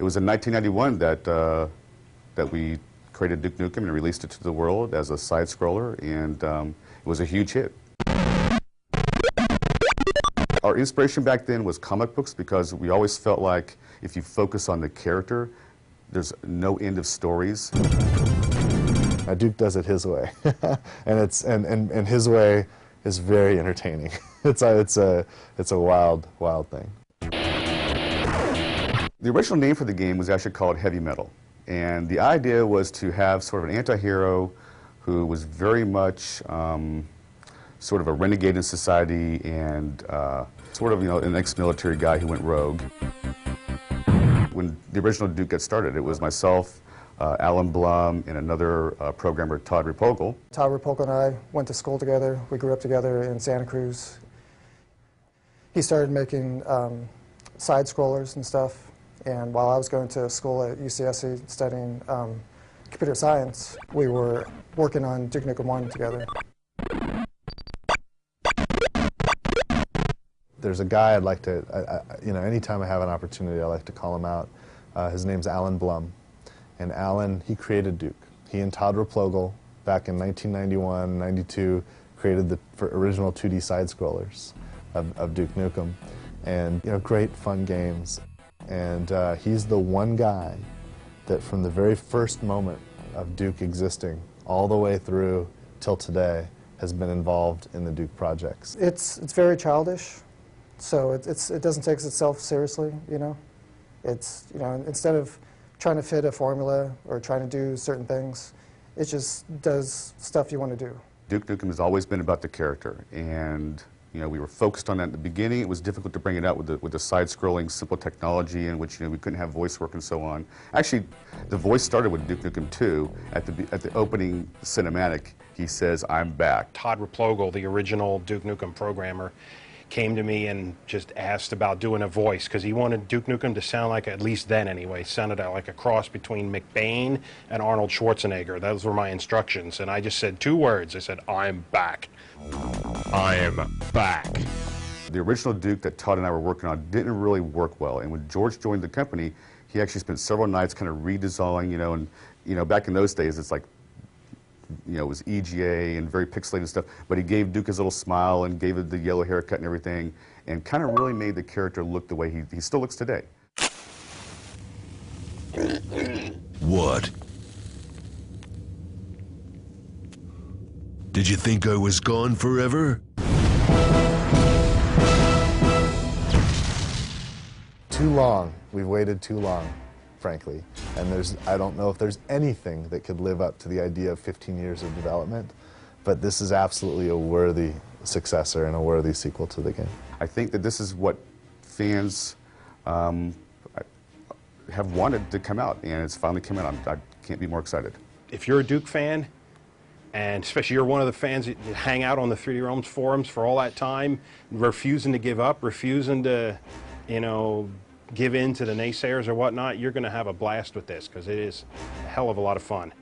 was in 1991 that we created Duke Nukem and released it to the world as a side-scroller, and it was a huge hit. Our inspiration back then was comic books because we always felt like if you focus on the character, there's no end of stories. Duke does it his way, and his way is very entertaining. It's a wild thing. The original name for the game was actually called Heavy Metal, and the idea was to have sort of an anti-hero who was very much sort of a renegade in society and sort of, you know, an ex-military guy who went rogue. When the original Duke got started, it was myself, Alan Blum, and another programmer, Todd Repogel. Todd Repogel and I went to school together. We grew up together in Santa Cruz. He started making side-scrollers and stuff, and while I was going to school at UCSC studying computer science, we were working on Duke Nukem 1 together. There's a guy I'd like to, you know, anytime I have an opportunity, I like to call him out. His name's Alan Blum. And Alan, he created Duke. He and Todd Repogel, back in 1991, 92, created the original 2D side-scrollers of Duke Nukem. And, you know, great fun games. And he's the one guy that from the very first moment of Duke existing, all the way through till today, has been involved in the Duke projects. It's very childish. So it doesn't take itself seriously, you know. It's, you know, instead of trying to fit a formula or trying to do certain things, it just does stuff you want to do. Duke Nukem has always been about the character, and you know, we were focused on that at the beginning. It was difficult to bring it out with the side-scrolling simple technology in which, you know, we couldn't have voice work and so on. Actually, the voice started with Duke Nukem 2. At the opening cinematic, he says, "I'm back." Todd Repogel, the original Duke Nukem programmer, came to me and just asked about doing a voice because he wanted Duke Nukem to sound like, at least then anyway, sounded like a cross between McBain and Arnold Schwarzenegger. Those were my instructions, and I just said 2 words. I said, "I'm back." I am back. The original Duke that Todd and I were working on didn't really work well, and when George joined the company, he actually spent several nights kind of redesigning, you know, and you know, back in those days, it's like, you know, it was EGA and very pixelated stuff, but he gave Duke his little smile and gave it the yellow haircut and everything, and kind of really made the character look the way he still looks today. What? Did you think I was gone forever? Too long. We've waited too long, frankly. And I don't know if there's anything that could live up to the idea of 15 years of development, but this is absolutely a worthy successor and a worthy sequel to the game. I think that this is what fans have wanted to come out, and it's finally come out. I can't be more excited. If you're a Duke fan, and especially you're one of the fans that hang out on the 3D Realms forums for all that time, refusing to give up, refusing to, you know, give in to the naysayers or whatnot, you're going to have a blast with this because it is a hell of a lot of fun.